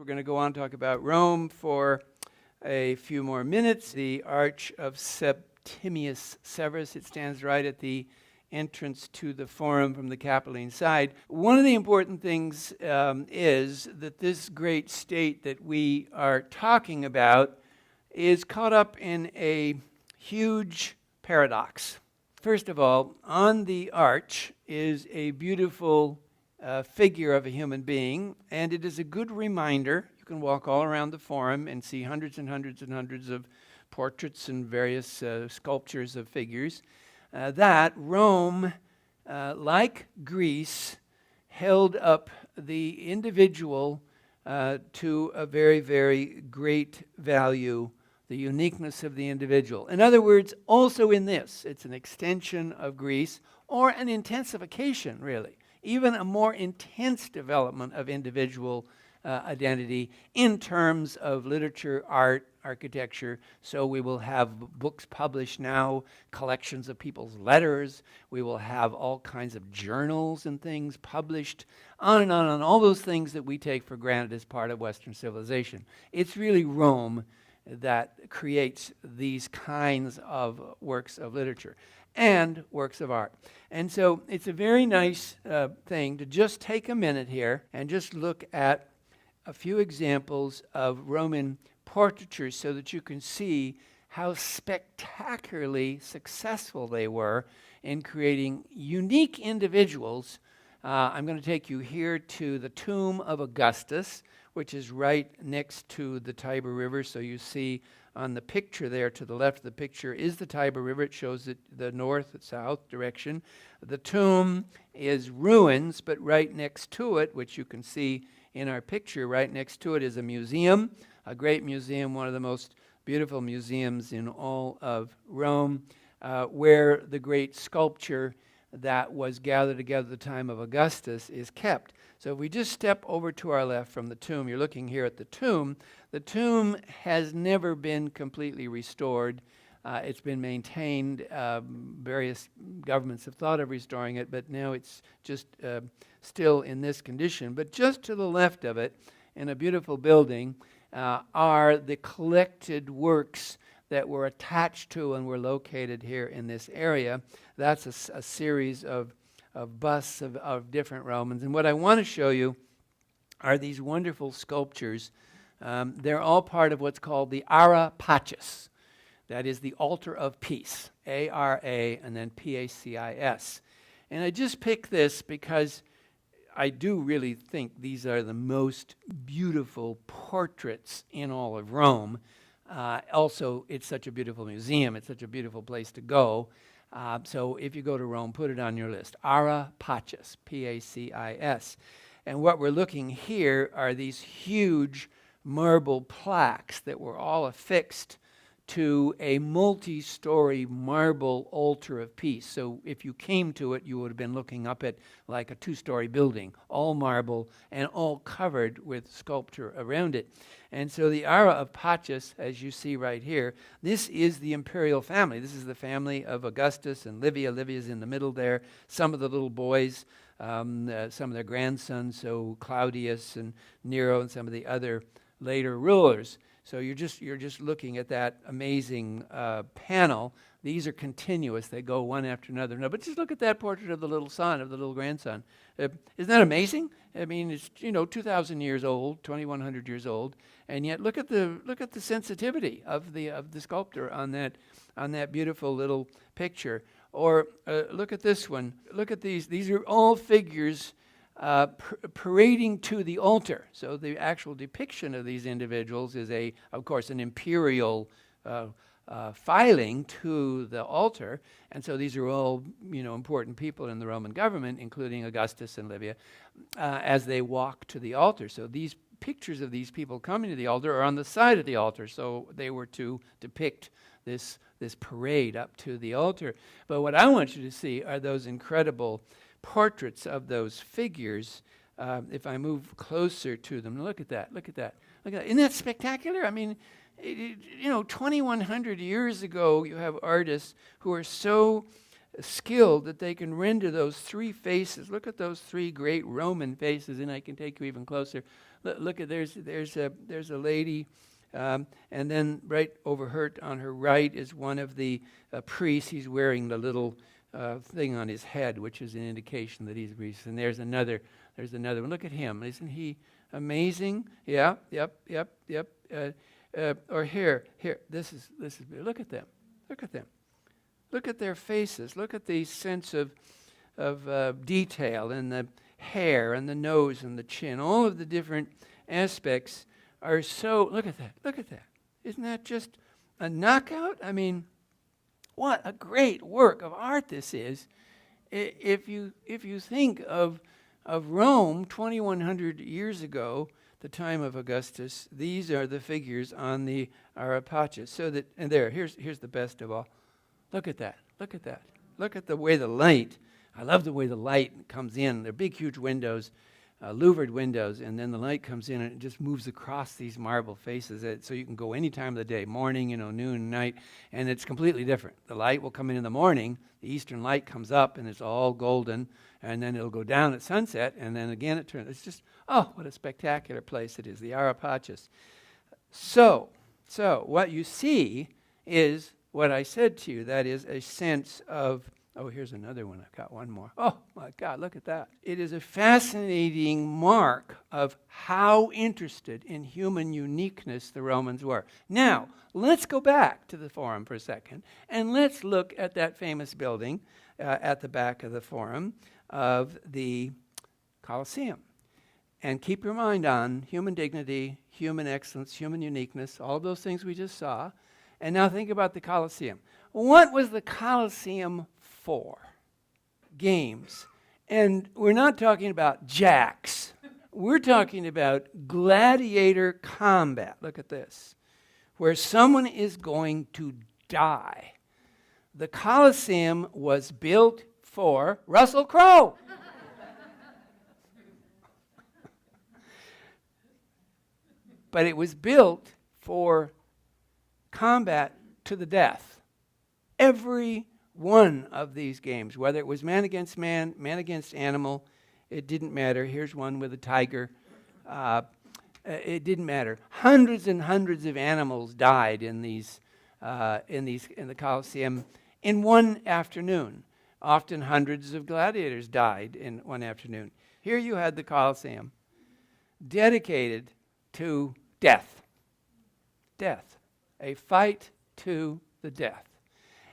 going to go on and talk about Rome for a few more minutes. The Arch of Septimius Severus, it stands right at the entrance to the Forum from the Capitoline side. One of the important things is that this great state that we are talking about is caught up in a huge paradox. First of all, on the arch is a beautiful figure of a human being, and it is a good reminder. You can walk all around the Forum and see hundreds and hundreds and hundreds of portraits and various sculptures of figures, that Rome, like Greece, held up the individual to a very, very great value, the uniqueness of the individual. In other words, also in this, it's an extension of Greece, or an intensification, really, even a more intense development of individual identity in terms of literature, art, architecture. So we will have books published now, collections of people's letters. We will have all kinds of journals and things published, on and on, all those things that we take for granted as part of Western civilization. It's really Rome that creates these kinds of works of literature and works of art. And so it's a very nice thing to just take a minute here and just look at a few examples of Roman portraitures so that you can see how spectacularly successful they were in creating unique individuals. I'm going to take you here to the Tomb of Augustus, which is right next to the Tiber River. So you see on the picture there to the left of the picture is the Tiber River. It shows it the north-south direction. The tomb is ruins, but right next to it, which you can see in our picture, right next to it is a museum, a great museum, one of the most beautiful museums in all of Rome, where the great sculpture that was gathered together at the time of Augustus is kept. So if we just step over to our left from the tomb, you're looking here at the tomb. The tomb has never been completely restored. It's been maintained. Various governments have thought of restoring it, but now it's just still in this condition. But just to the left of it, in a beautiful building, are the collected works that were attached to and were located here in this area. That's a series of busts of different Romans. And what I want to show you are these wonderful sculptures. They're all part of what's called the Ara Pacis. That is the altar of peace, A-R-A, and then P-A-C-I-S. And I just picked this because I do really think these are the most beautiful portraits in all of Rome. Also, it's such a beautiful museum. It's such a beautiful place to go. So if you go to Rome, put it on your list. Ara Pacis, P-A-C-I-S. And what we're looking here are these huge marble plaques that were all affixed to a multi-story marble altar of peace. So if you came to it, you would have been looking up at like a two-story building, all marble and all covered with sculpture around it. And so the Ara of Pacis, as you see right here, this is the imperial family. This is the family of Augustus and Livia. Livia's in the middle there. Some of the little boys, some of their grandsons, so Claudius and Nero and some of the other later rulers. So you're just looking at that amazing panel. These are continuous. They go one after another. No, but just look at that portrait of the little son, of the little grandson. Isn't that amazing? I mean, it's 2,000 years old, 2,100 years old, and yet look at the sensitivity of the sculptor on that beautiful little picture. Or look at this one. Look at these. These are all figures parading to the altar. So the actual depiction of these individuals is, of course, an imperial filing to the altar. And so these are all, important people in the Roman government, including Augustus and Livia, as they walk to the altar. So these pictures of these people coming to the altar are on the side of the altar. So they were to depict this parade up to the altar. But what I want you to see are those incredible portraits of those figures. If I move closer to them, look at that. Isn't that spectacular? I mean, 2,100 years ago, you have artists who are so skilled that they can render those three faces. Look at those three great Roman faces, and I can take you even closer. Look at there's a lady, and then right over her on her right is one of the priests. He's wearing the little thing on his head, which is an indication that he's a priest. And there's another one. Look at him. Isn't he amazing? Yeah. Yep. Or here. This is. Look at them. Look at their faces. Look at the sense of detail in the hair and the nose and the chin. All of the different aspects are so. Look at that. Isn't that just a knockout? I mean, what a great work of art this is. If you think of Rome 2,100 years ago, the time of Augustus, these are the figures on the Areopagus. Here's the best of all. Look at that. Look at the way the light. I love the way the light comes in. They're big, huge windows, louvered windows, and then the light comes in and it just moves across these marble faces. So you can go any time of the day, morning, noon, night, and it's completely different. The light will come in the morning. The eastern light comes up and it's all golden, and then it'll go down at sunset, and then again it turns. It's just, oh, what a spectacular place it is, the Areopagus. So what you see is what I said to you, that is a sense of, here's another one. I've got one more. Oh, my God, look at that. It is a fascinating mark of how interested in human uniqueness the Romans were. Now, let's go back to the Forum for a second, and let's look at that famous building at the back of the Forum of the Colosseum. And keep your mind on human dignity, human excellence, human uniqueness, all of those things we just saw. And now think about the Colosseum. What was the Colosseum for? Games. And we're not talking about jacks. We're talking about gladiator combat. Look at this. Where someone is going to die. The Colosseum was built for Russell Crowe. But it was built for combat to the death. Every one of these games, whether it was man against man, man against animal, it didn't matter. Here's one with a tiger. It didn't matter. Hundreds and hundreds of animals died in the Colosseum in one afternoon. Often hundreds of gladiators died in one afternoon. Here you had the Colosseum dedicated to death. Death. A fight to the death.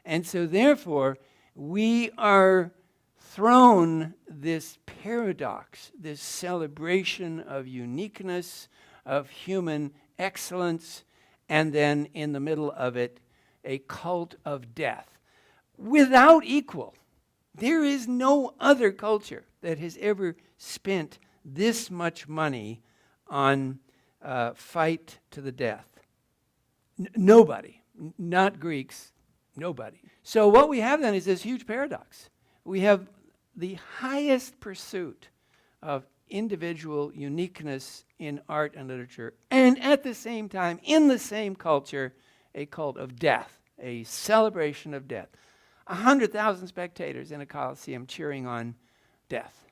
And so therefore, we are thrown this paradox, this celebration of uniqueness, of human excellence, and then in the middle of it, a cult of death. Without equal. There is no other culture that has ever spent this much money on fight to the death. Nobody. Not Greeks. Nobody. So what we have then is this huge paradox. We have the highest pursuit of individual uniqueness in art and literature, and at the same time, in the same culture, a cult of death, a celebration of death. 100,000 spectators in a Colosseum cheering on death.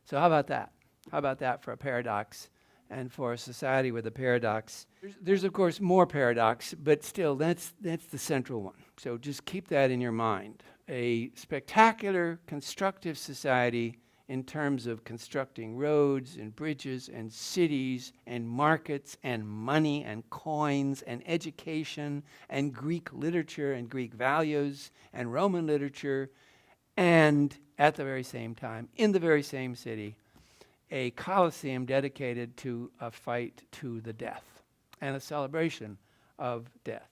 So how about that? How about that for a paradox and for a society with a paradox? There's of course more paradox, but still that's the central one. So just keep that in your mind. A spectacular constructive society in terms of constructing roads and bridges and cities and markets and money and coins and education and Greek literature and Greek values and Roman literature, and at the very same time, in the very same city, a Colosseum dedicated to a fight to the death and a celebration of death.